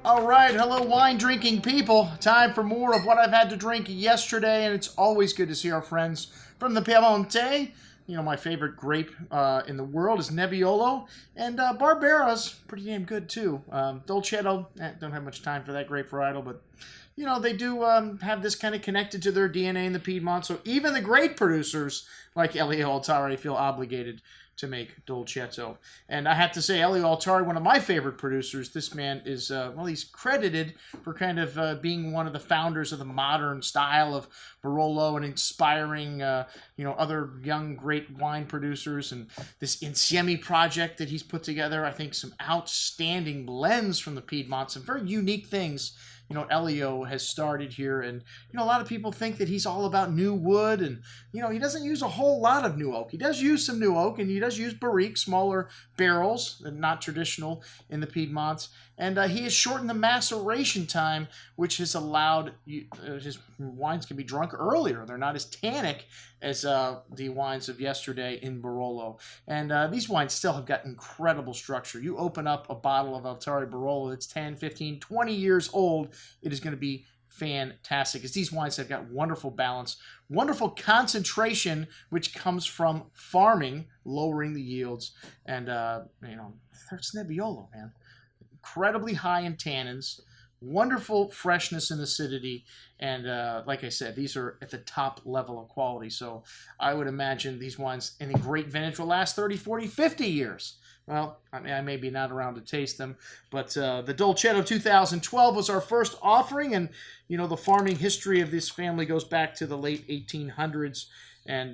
All right, hello wine drinking people. Time for more of what I've had to drink yesterday, and it's always good to see our friends from the Piemonte. You know, my favorite grape in the world is Nebbiolo, and Barbera's pretty damn good too. Dolcetto, don't have much time for that grape varietal, but you know, they do have this kind of connected to their DNA in the Piedmont, so even the great producers like Elio Altare feel obligated to make Dolcetto. And I have to say, Elio Altare, one of my favorite producers. This man is, well, he's credited for kind of being one of the founders of the modern style of Barolo and inspiring, you know, other young, great wine producers. And this Insieme project that he's put together, I think some outstanding blends from the Piedmont, some very unique things. You know, Elio has started here, and, you know, a lot of people think that he's all about new wood, and, you know, he doesn't use a whole lot of new oak. He does use some new oak, and he does use barrique, smaller barrels, and not traditional in the Piedmont. And he has shortened the maceration time, which has allowed his wines can be drunk earlier. They're not as tannic as the wines of yesterday in Barolo. And these wines still have got incredible structure. You open up a bottle of Altare Barolo that's 10, 15, 20 years old, it is going to be fantastic, as these wines have got wonderful balance, wonderful concentration, which comes from farming, lowering the yields. And, you know, it's Nebbiolo, man. Incredibly high in tannins, wonderful freshness and acidity, and like I said, these are at the top level of quality. So I would imagine these wines in a great vintage will last 30, 40, 50 years. Well, I mean, I may be not around to taste them, but the Dolcetto 2012 was our first offering, and, you know, the farming history of this family goes back to the late 1800s. And,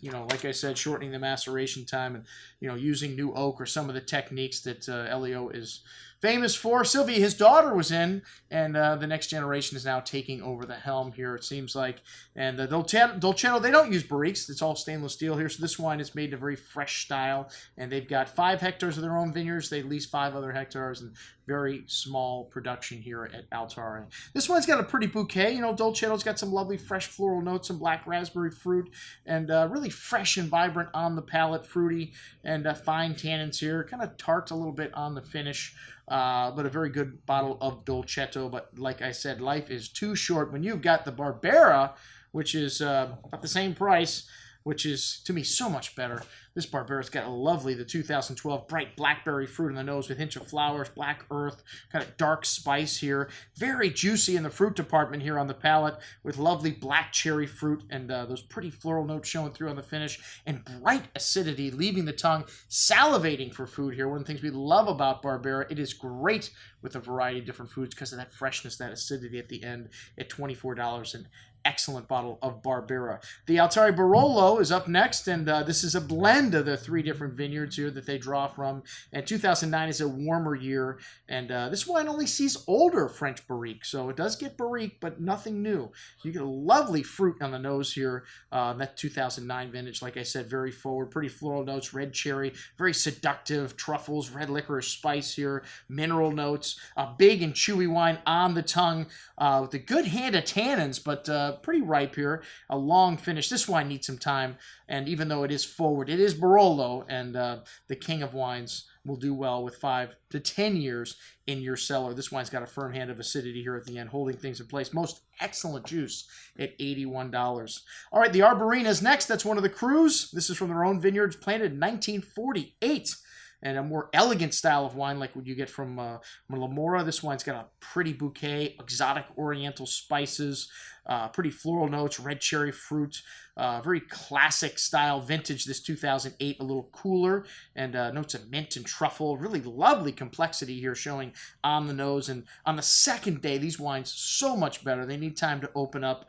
you know, like I said, shortening the maceration time and, you know, using new oak or some of the techniques that Elio is famous for. Silvia, his daughter, was in, and the next generation is now taking over the helm here, it seems like. And the Dolcetto, they don't use barriques. It's all stainless steel here. So this wine is made in a very fresh style, and they've got 5 hectares of their own vineyards. They lease 5 other hectares, and very small production here at Altare. This one's got a pretty bouquet. You know, Dolcetto's got some lovely fresh floral notes, some black raspberry fruit, and really fresh and vibrant on the palate, fruity, and fine tannins here. Kind of tart a little bit on the finish, but a very good bottle of Dolcetto. But like I said, life is too short when you've got the Barbera, which is about the same price, which is, to me, so much better. This Barbera's got a lovely, the 2012, bright blackberry fruit in the nose with a hint of flowers, black earth, kind of dark spice here. Very juicy in the fruit department here on the palate, with lovely black cherry fruit and those pretty floral notes showing through on the finish, and bright acidity, leaving the tongue salivating for food here. One of the things we love about Barbera, it is great with a variety of different foods because of that freshness, that acidity at the end at $24. An excellent bottle of Barbera. The Altare Barolo is up next, and this is a blend of the 3 different vineyards here that they draw from. And 2009 is a warmer year, and this wine only sees older French barrique, so it does get barrique, but nothing new. You get a lovely fruit on the nose here. That 2009 vintage, like I said, very forward, pretty floral notes, red cherry, very seductive, truffles, red licorice spice here, mineral notes, a big and chewy wine on the tongue with a good hand of tannins, but pretty ripe here, a long finish. This wine needs some time, and even though it is forward, it is Barolo, and the king of wines will do well with 5 to 10 years in your cellar. This wine's got a firm hand of acidity here at the end, holding things in place. Most excellent juice at $81. All right, the Arborina is next. That's one of the Crus. This is from their own vineyards, planted in 1948. And a more elegant style of wine like what you get from Lamora. This wine's got a pretty bouquet, exotic oriental spices, pretty floral notes, red cherry fruit, very classic style vintage. This 2008, a little cooler, and notes of mint and truffle. Really lovely complexity here showing on the nose. And on the second day, these wines so much better. They need time to open up.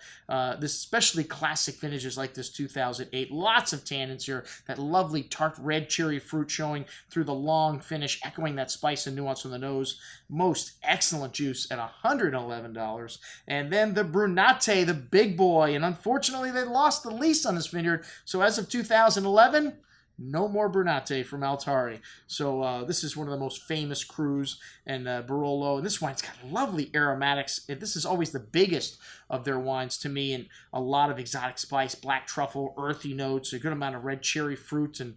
This especially classic vintages like this 2008. Lots of tannins here. That lovely tart red cherry fruit showing through the long finish, echoing that spice and nuance from the nose. Most excellent juice at $111. And then the Brunate, the big boy. And unfortunately, they lost the lease on this vineyard. So as of 2011, no more Brunate from Altare. So this is one of the most famous Crus and Barolo. And this wine's got lovely aromatics. This is always the biggest of their wines to me, and a lot of exotic spice, black truffle, earthy notes, a good amount of red cherry fruit and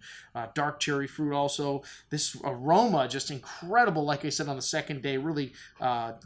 dark cherry fruit also. This aroma, just incredible, like I said, on the second day, really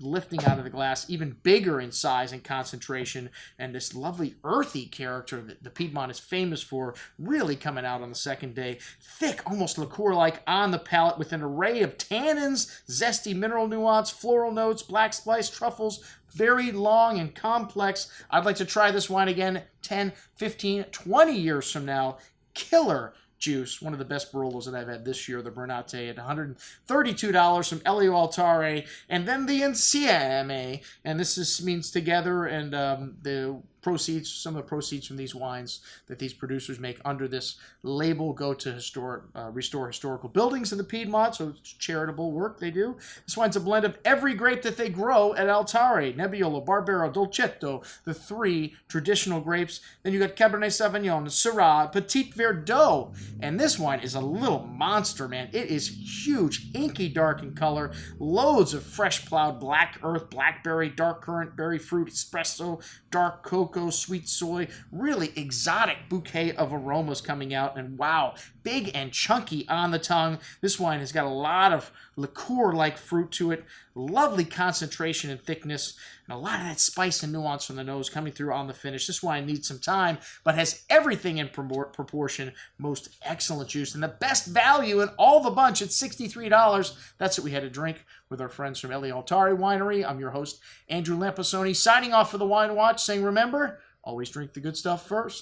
lifting out of the glass, even bigger in size and concentration, and this lovely earthy character that the Piedmont is famous for, really coming out on the second day. Thick, almost liqueur-like on the palate with an array of tannins, zesty mineral nuance, floral notes, black spice, truffles, very long and complex. I'd like to try this wine again 10, 15, 20 years from now. Killer juice. One of the best Barolos that I've had this year, the Brunate, at $132 from Elio Altare. And then the Insieme. And this means together, and the proceeds, some of the proceeds from these wines that these producers make under this label go to restore historical buildings in the Piedmont, so it's charitable work they do. This wine's a blend of every grape that they grow at Altare: Nebbiolo, Barbero, Dolcetto, the 3 traditional grapes. Then you got Cabernet Sauvignon, Syrah, Petite, Verdot, and this wine is a little monster, man. It is huge, inky dark in color, loads of fresh plowed black earth, blackberry, dark currant, berry fruit, espresso, dark cocoa, sweet soy, really exotic bouquet of aromas coming out, and wow, big and chunky on the tongue. This wine has got a lot of liqueur-like fruit to it, lovely concentration and thickness, and a lot of that spice and nuance from the nose coming through on the finish. This wine needs some time, but has everything in proportion. Most excellent juice, and the best value in all the bunch at $63. That's what we had to drink with our friends from Elio Altare Winery. I'm your host, Andrew Lamposoni, signing off for the Wine Watch, saying remember, always drink the good stuff first.